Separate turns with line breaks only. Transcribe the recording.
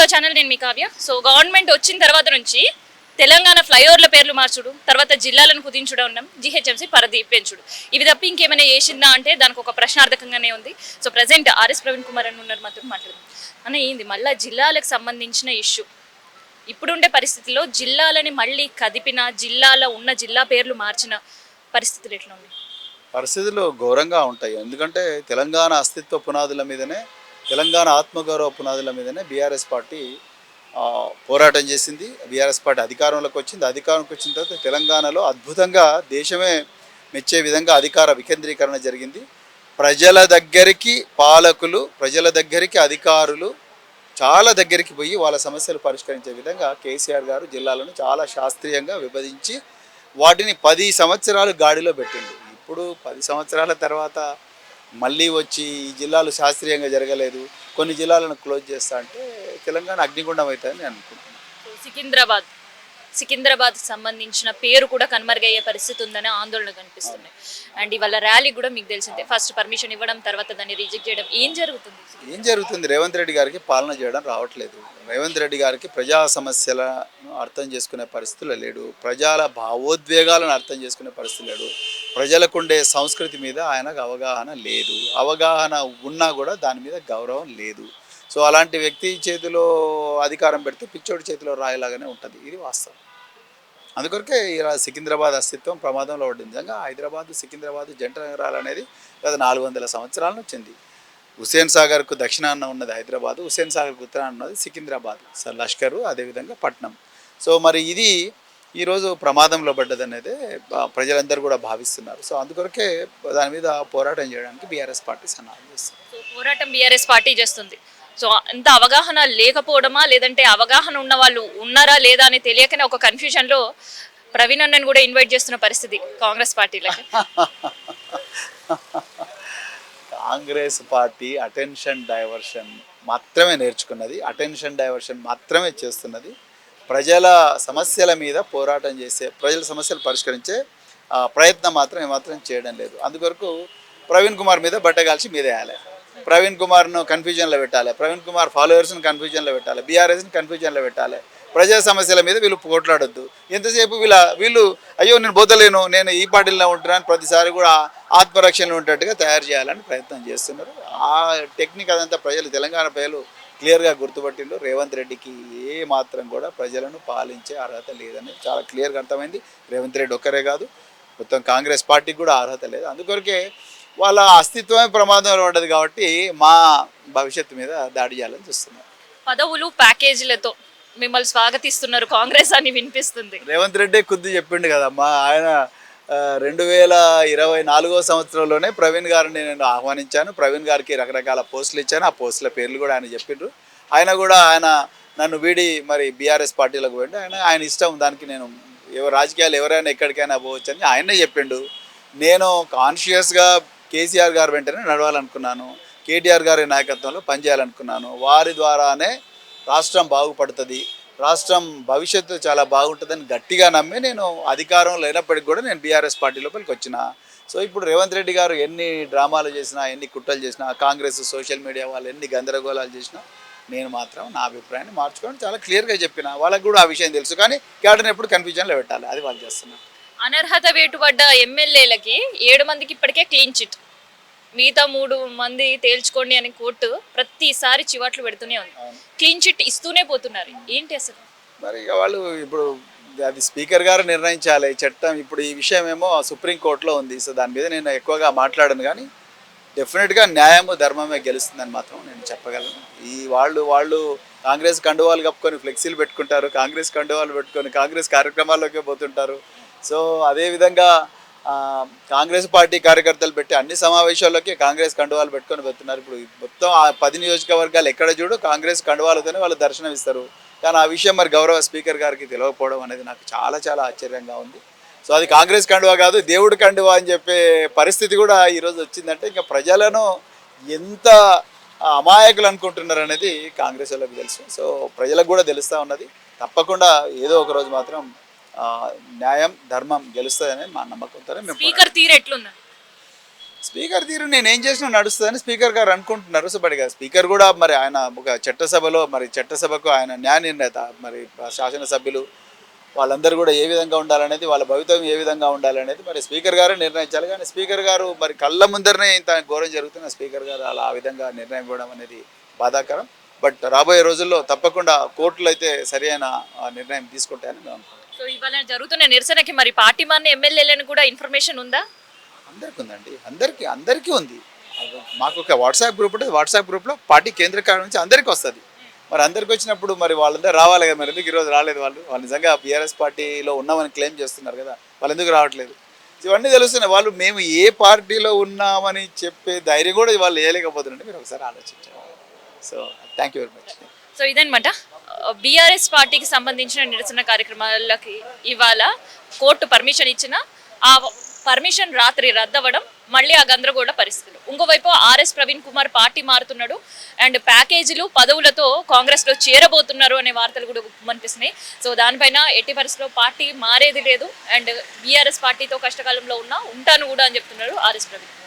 Our channel, నేను మీ Kavya. So government వచ్చిన తర్వాత నుంచి తెలంగాణ ఫ్లైఓవర్ల పేర్లు మార్చుడు, తర్వాత జిల్లాలను కుదించుడు ఉన్నాం, జిహెచ్ఎంసీ పరిధి పెంచుడు. ఇవి తప్ప ఇంకేమైనా చేసిందా అంటే దానికి ఒక ప్రశ్నార్థకంగానే ఉంది. So present RS Praveen Kumar అని ఉన్నారు, మాత్రం మాట్లాడదాం అన్న. ఏంది మళ్ళీ జిల్లాలకు సంబంధించిన ఇష్యూ? ఇప్పుడుండే పరిస్థితిలో జిల్లాలని మళ్ళీ కదిపిన, జిల్లాలో ఉన్న జిల్లా పేర్లు మార్చిన పరిస్థితులు ఎట్లా ఉన్నాయి?
పరిస్థితులు ఘోరంగా ఉంటాయి. ఎందుకంటే తెలంగాణ అస్తిత్వ పునాదుల మీదనే, తెలంగాణ ఆత్మగౌరవ పునాదుల మీదనే బీఆర్ఎస్ పార్టీ పోరాటం చేసింది. బీఆర్ఎస్ పార్టీ అధికారంలోకి వచ్చింది. అధికారంలోకి వచ్చిన తర్వాత తెలంగాణలో అద్భుతంగా దేశమే మెచ్చే విధంగా అధికార వికేంద్రీకరణ జరిగింది. ప్రజల దగ్గరికి పాలకులు, ప్రజల దగ్గరికి అధికారులు చాలా దగ్గరికి పోయి వాళ్ళ సమస్యలు పరిష్కరించే విధంగా కేసీఆర్ గారు జిల్లాలను చాలా శాస్త్రీయంగా విభజించి వాటిని 10 సంవత్సరాలు గాడిలో పెట్టిండు. ఇప్పుడు 10 సంవత్సరాల తర్వాత మళ్ళీ వచ్చి ఈ జిల్లాలు శాస్త్రీయంగా జరగలేదు, కొన్ని జిల్లాలను క్లోజ్ చేస్తా అంటే తెలంగాణ అగ్నిగుండం అవుతుందని నేను అనుకుంటున్నాను.
సికింద్రాబాద్ సంబంధించిన పేరు కూడా కనుమరుగయ్యే పరిస్థితి ఉందని ఆందోళన కనిపిస్తున్నాయి. అండ్ ఇవాళ ర్యాలీ కూడా మీకు తెలిసిందే, ఫస్ట్ పర్మిషన్ ఇవ్వడం, తర్వాత దాన్ని రిజెక్ట్ చేయడం. ఏం జరుగుతుంది? రేవంత్ రెడ్డి గారికి పాలన చేయడం రావట్లేదు. రేవంత్ రెడ్డి గారికి ప్రజా సమస్యలను అర్థం చేసుకునే పరిస్థితులు లేడు, ప్రజల భావోద్వేగాలను అర్థం చేసుకునే పరిస్థితి లేడు, ప్రజలకుండే సంస్కృతి మీద ఆయనకు అవగాహన లేదు, అవగాహన ఉన్నా కూడా దాని మీద గౌరవం లేదు. సో అలాంటి వ్యక్తి చేతిలో అధికారం పెడితే పిచ్చోడి చేతిలో రాయలాగానే ఉంటుంది. ఇది వాస్తవం. అందుకొరకే ఇలా సికింద్రాబాద్ అస్తిత్వం ప్రమాదంలో పడింది. నిజంగా హైదరాబాద్ సికింద్రాబాద్ జంట నగరాలు అనేది గత 400 సంవత్సరాల నుంచి ఉంది. హుస్సేన్ సాగర్కు దక్షిణాన ఉన్నది హైదరాబాద్, హుస్సేన్ సాగర్కు ఉత్తరాన ఉన్నది సికింద్రాబాద్, లష్కరు, అదేవిధంగా పట్నం. సో మరి ఇది ఈరోజు ప్రమాదంలో పడ్డదనేదే ప్రజలందరూ కూడా భావిస్తున్నారు. సో అందుకొరకే దాని మీద పోరాటం చేయడానికి బీఆర్ఎస్ పార్టీ సన్నాహం చేస్తుంది. సో పోరాటం బీఆర్ఎస్ పార్టీ చేస్తుంది. సో అంత అవగాహన లేకపోవడమా, లేదంటే అవగాహన ఉన్న వాళ్ళు ఉన్నారా లేదా అని తెలియకనే ఒక కన్ఫ్యూజన్లో ప్రవీణ్ అన్నని కూడా ఇన్వైట్ చేస్తున్న పరిస్థితి కాంగ్రెస్ పార్టీలకి.
కాంగ్రెస్ పార్టీ అటెన్షన్ డైవర్షన్ మాత్రమే నేర్చుకున్నది, అటెన్షన్ డైవర్షన్ మాత్రమే చేస్తున్నది. ప్రజల సమస్యల మీద పోరాటం చేసే, ప్రజల సమస్యలు పరిష్కరించే ప్రయత్నం మాత్రం చేయడం లేదు. అందుకొరకు ప్రవీణ్ కుమార్ మీద బట్టగాల్చి మీదేయాలి, ప్రవీణ్ కుమార్ను కన్ఫ్యూజన్లో పెట్టాలి, ప్రవీణ్ కుమార్ ఫాలోవర్స్ని కన్ఫ్యూజన్లో పెట్టాలి, బీఆర్ఎస్ని కన్ఫ్యూజన్లో పెట్టాలి. ప్రజా సమస్యల మీద వీళ్ళు పోట్లాడొద్దు. ఎంతసేపు వీళ్ళు అయ్యో నేను పోతలేను, నేను ఈ పార్టీలో ఉంటున్నాను, ప్రతిసారి కూడా ఆత్మరక్షణలో ఉండేట్టుగా తయారు చేయాలని ప్రయత్నం చేస్తున్నారు. ఆ టెక్నిక్ అదంతా తెలంగాణ ప్రజలు క్లియర్గా గుర్తుపట్టిండు. రేవంత్ రెడ్డికి ఏ మాత్రం కూడా ప్రజలను పాలించే అర్హత లేదని చాలా క్లియర్గా అర్థమైంది. రేవంత్ రెడ్డి ఒక్కరే కాదు, మొత్తం కాంగ్రెస్ పార్టీకి కూడా అర్హత లేదు. అందుకొరకే వాళ్ళ అస్తిత్వమే ప్రమాదంలో ఉండదు కాబట్టి మా భవిష్యత్తు మీద దాడి చేయాలని చూస్తున్నారు.
పదవులు ప్యాకేజీలతో మిమ్మల్ని స్వాగతిస్తున్నారు కాంగ్రెస్ అని వినిపిస్తుంది.
రేవంత్ రెడ్డి ఖుద్దు చెప్పిండు కదమ్మా, ఆయన 2024 సంవత్సరంలోనే ప్రవీణ్ గారిని నేను ఆహ్వానించాను, ప్రవీణ్ గారికి రకరకాల పోస్టులు ఇచ్చాను, ఆ పోస్టుల పేర్లు కూడా ఆయన చెప్పిండ్రు. ఆయన నన్ను వీడి మరి బీఆర్ఎస్ పార్టీలోకి పోయిండు. ఆయన ఇష్టం, దానికి నేను రాజకీయాలు ఎవరైనా ఎక్కడికైనా పోవచ్చు అని ఆయనే చెప్పిండు. నేను కాన్షియస్గా కేసీఆర్ గారు వెంటనే నడవాలనుకున్నాను, కేటీఆర్ గారి నాయకత్వంలో పనిచేయాలనుకున్నాను. వారి ద్వారానే రాష్ట్రం బాగుపడుతుంది, రాష్ట్రం భవిష్యత్తు చాలా బాగుంటుందని గట్టిగా నమ్మి నేను అధికారం లేనప్పటికీ కూడా నేను బీఆర్ఎస్ పార్టీ లోపలికి వచ్చిన. సో ఇప్పుడు రేవంత్ రెడ్డి గారు ఎన్ని డ్రామాలు చేసినా, ఎన్ని కుట్రలు చేసినా, కాంగ్రెస్ సోషల్ మీడియా వాళ్ళు ఎన్ని గందరగోళాలు చేసినా నేను మాత్రం నా అభిప్రాయాన్ని మార్చుకొని చాలా క్లియర్గా చెప్పిన. వాళ్ళకు కూడా ఆ విషయం తెలుసు, కానీ క్యాడర్ని ఎప్పుడు కన్ఫ్యూజన్లో పెట్టాలి, అది వాళ్ళు చేస్తున్నారు.
అనర్హత వేటుపడ్డ ఎమ్మెల్యేలకి 7 మందికి ఇప్పటికే క్లీన్ చిట్, మిగతా 3 మంది తేల్చుకోండి అని కోర్టు ప్రతిసారి చివాట్లు పెడుతూనే ఉంది. క్లీన్ చిట్ ఇస్తూనే పోతున్నారు. ఏంటి అసలు?
మరి వాళ్ళు ఇప్పుడు అది స్పీకర్ గారు నిర్ణయించాలి చట్టం. ఇప్పుడు ఈ విషయం ఏమో సుప్రీంకోర్టులో ఉంది. సో దాని మీద నేను ఎక్కువగా మాట్లాడను, కానీ డెఫినెట్గా న్యాయము ధర్మమే గెలుస్తుందని మాత్రం నేను చెప్పగలను. ఈ వాళ్ళు కాంగ్రెస్ కండువాలు కప్పుకొని ఫ్లెక్సీలు పెట్టుకుంటారు, కాంగ్రెస్ కండువాలు పెట్టుకొని కాంగ్రెస్ కార్యక్రమాల్లోకే పోతుంటారు. సో అదేవిధంగా కాంగ్రెస్ పార్టీ కార్యకర్తలు పెట్టి అన్ని సమావేశాల్లోకి కాంగ్రెస్ కండువాలు పెట్టుకొని వెళ్తున్నారు. ఇప్పుడు మొత్తం ఆ 10 నియోజకవర్గాలు ఎక్కడ చూడు కాంగ్రెస్ కండువాలతోనే వాళ్ళు దర్శనం ఇస్తారు. కానీ ఆ విషయం మరి గౌరవ స్పీకర్ గారికి తెలియకపోవడం అనేది నాకు చాలా చాలా ఆశ్చర్యంగా ఉంది. సో అది కాంగ్రెస్ కండువా కాదు, దేవుడి కండువా అని చెప్పే పరిస్థితి కూడా ఈరోజు వచ్చిందంటే ఇంకా ప్రజలను ఎంత అమాయకులు అనుకుంటున్నారు అనేది కాంగ్రెస్ వాళ్ళకి తెలుసు. సో ప్రజలకు కూడా తెలుస్తూ ఉన్నది. తప్పకుండా ఏదో ఒక రోజు మాత్రం న్యాయం ధర్మం గెలుస్తుందని మా నమ్మకంతో
స్పీకర్ తీరు ఎట్లుంది?
స్పీకర్ తీరు నేను ఏం చేసినా నడుస్తుందని స్పీకర్ గారు అనుకుంటున్నారు. సో బట్ స్పీకర్ కూడా మరి ఆయన ఒక చట్టసభలో మరి చట్టసభకు ఆయన న్యాయ నిర్ణేత, మరి శాసనసభ్యులు వాళ్ళందరూ కూడా ఏ విధంగా ఉండాలనేది, వాళ్ళ భవితవ్యం ఏ విధంగా ఉండాలనేది మరి స్పీకర్ గారే నిర్ణయించాలి. కానీ స్పీకర్ గారు మరి కళ్ళ ముందరనే ఇంత ఘోరం జరుగుతున్న స్పీకర్ గారు అలా ఆ విధంగా నిర్ణయం ఇవ్వడం అనేది బాధాకరం. బట్ రాబోయే రోజుల్లో తప్పకుండా కోర్టులు అయితే సరి అయిన నిర్ణయం తీసుకుంటాయని మేము అనుకుంటున్నాం.
సో ఇవాళ జరుగుతున్న నిరసనకి మరి పార్టీ మారిన ఎమ్మెల్యేలను కూడా ఇన్ఫర్మేషన్ ఉందా?
అందరికీ ఉందండి, అందరికీ ఉంది. మాకు ఒక వాట్సాప్ గ్రూప్ ఉంటుంది, వాట్సాప్ గ్రూప్లో పార్టీ కేంద్ర కార్యాలయం నుంచి అందరికీ వస్తుంది. మరి అందరికి వచ్చినప్పుడు మరి వాళ్ళందరూ రావాలి కదా, మరి ఎందుకు ఈరోజు రాలేదు? వాళ్ళు నిజంగా బీఆర్ఎస్ పార్టీలో ఉన్నామని క్లెయిమ్ చేస్తున్నారు కదా, వాళ్ళు ఎందుకు రావట్లేదు? ఇవన్నీ తెలుస్తున్నాయి. వాళ్ళు మేము ఏ పార్టీలో ఉన్నామని చెప్పే ధైర్యం కూడా వాళ్ళు వేయలేకపోతున్నారంటే మీరు ఒకసారి ఆలోచించాలి. So thank you very much.
So ఇదనమాట బీఆర్ఎస్ పార్టీకి సంబంధించిన నిరసన కార్యక్రమాలకి ఇవాళ కోర్టు పర్మిషన్ ఇచ్చిన ఆ పర్మిషన్ రాత్రి రద్దవడం, మళ్ళీ ఆ గందరగోళ పరిస్థితులు. ఇంకోవైపు ఆర్ఎస్ ప్రవీణ్ కుమార్ పార్టీ మారుతున్నాడు అండ్ ప్యాకేజీలు పదవులతో కాంగ్రెస్లో చేరబోతున్నారు అనే వార్తలు కూడా కనిపిస్తున్నాయి. సో దానిపైన ఎట్టి పరిస్థితుల్లో పార్టీ మారేది లేదు అండ్ బీఆర్ఎస్ పార్టీతో కష్టకాలంలో ఉంటాను కూడా అని చెప్తున్నారు ఆర్ఎస్ ప్రవీణ్.